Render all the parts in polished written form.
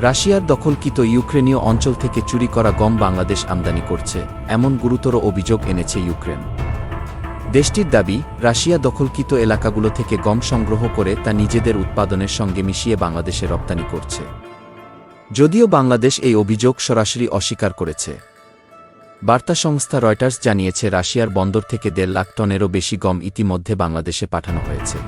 রাশিয়ার দখলকৃত ইউক্রেনীয় অঞ্চল থেকে চুরি করা গম বাংলাদেশ আমদানি করছে, এমন গুরুতর অভিযোগ এনেছে ইউক্রেন। দেশটির দাবি, রাশিয়া দখলকৃত এলাকাগুলো থেকে গম সংগ্রহ করে তা নিজেদের উৎপাদনের সঙ্গে মিশিয়ে বাংলাদেশে রপ্তানি করছে। যদিও বাংলাদেশ এই অভিযোগ সরাসরি অস্বীকার করেছে। বার্তা সংস্থা রয়টার্স জানিয়েছে, রাশিয়ার বন্দর থেকে 1.5 লাখ টনেরও বেশি গম ইতিমধ্যে বাংলাদেশে পাঠানো হয়েছে।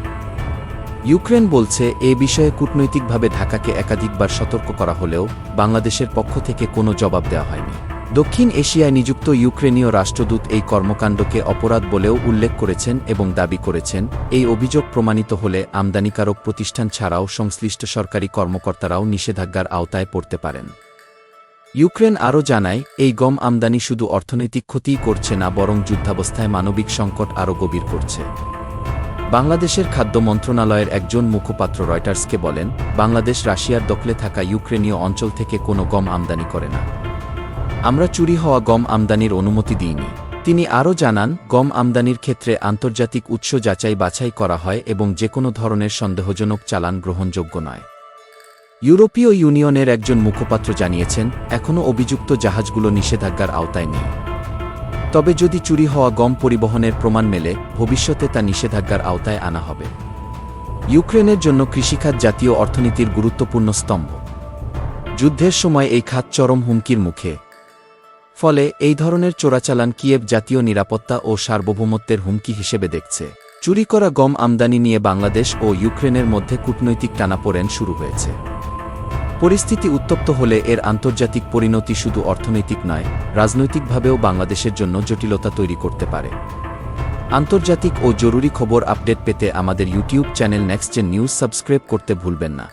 ইউক্রেন বলছে, এ বিষয়ে কূটনৈতিকভাবে ঢাকাকে একাধিকবার সতর্ক করা হলেও বাংলাদেশের পক্ষ থেকে কোনো জবাব দেওয়া হয়নি। দক্ষিণ এশিয়ায় নিযুক্ত ইউক্রেনীয় রাষ্ট্রদূত এই কর্মকাণ্ডকে অপরাধ বলেও উল্লেখ করেছেন এবং দাবি করেছেন, এই অভিযোগ প্রমাণিত হলে আমদানিকারক প্রতিষ্ঠান ছাড়াও সংশ্লিষ্ট সরকারি কর্মকর্তারাও নিষেধাজ্ঞার আওতায় পড়তে পারেন। ইউক্রেন আরও জানায়, এই গম আমদানি শুধু অর্থনৈতিক ক্ষতিই করছে না, বরং যুদ্ধাবস্থায় মানবিক সংকট আরও গভীর করছে। বাংলাদেশের খাদ্য মন্ত্রণালয়ের একজন মুখপাত্র রয়টার্সকে বলেন, বাংলাদেশ রাশিয়ার দখলে থাকা ইউক্রেনীয় অঞ্চল থেকে কোনো গম আমদানি করে না। আমরা চুরি হওয়া গম আমদানির অনুমতি দিইনি। তিনি আরও জানান, গম আমদানির ক্ষেত্রে আন্তর্জাতিক উৎস যাচাই বাছাই করা হয় এবং যেকোনো ধরনের সন্দেহজনক চালান গ্রহণযোগ্য নয়। ইউরোপীয় ইউনিয়নের একজন মুখপাত্র জানিয়েছেন, এখনও অভিযুক্ত জাহাজগুলো নিষেধাজ্ঞার আওতায় নেই। তবে যদি চুরি হওয়া গম পরিবহনের প্রমাণ মেলে, ভবিষ্যতে তা নিষেধাজ্ঞার আওতায় আনা হবে। ইউক্রেনের জন্য কৃষিখাত জাতীয় অর্থনীতির গুরুত্বপূর্ণ স্তম্ভ। যুদ্ধের সময় এই খাত চরম হুমকির মুখে। ফলে এই ধরনের চোরাচালান কিয়েভ জাতীয় নিরাপত্তা ও সার্বভৌমত্বের হুমকি হিসেবে দেখছে। চুরি করা গম আমদানি নিয়ে বাংলাদেশ ও ইউক্রেনের মধ্যে কূটনৈতিক টানাপোড়েন শুরু হয়েছে। পরিস্থিতি উত্তপ্ত হলে এর আন্তর্জাতিক পরিণতি শুধু অর্থনৈতিক নয়, রাজনৈতিকভাবেও বাংলাদেশের জন্য জটিলতা তৈরি করতে পারে। আন্তর্জাতিক ও জরুরি খবর আপডেট পেতে আমাদের YouTube channel NextGen news subscribe করতে ভুলবেন না।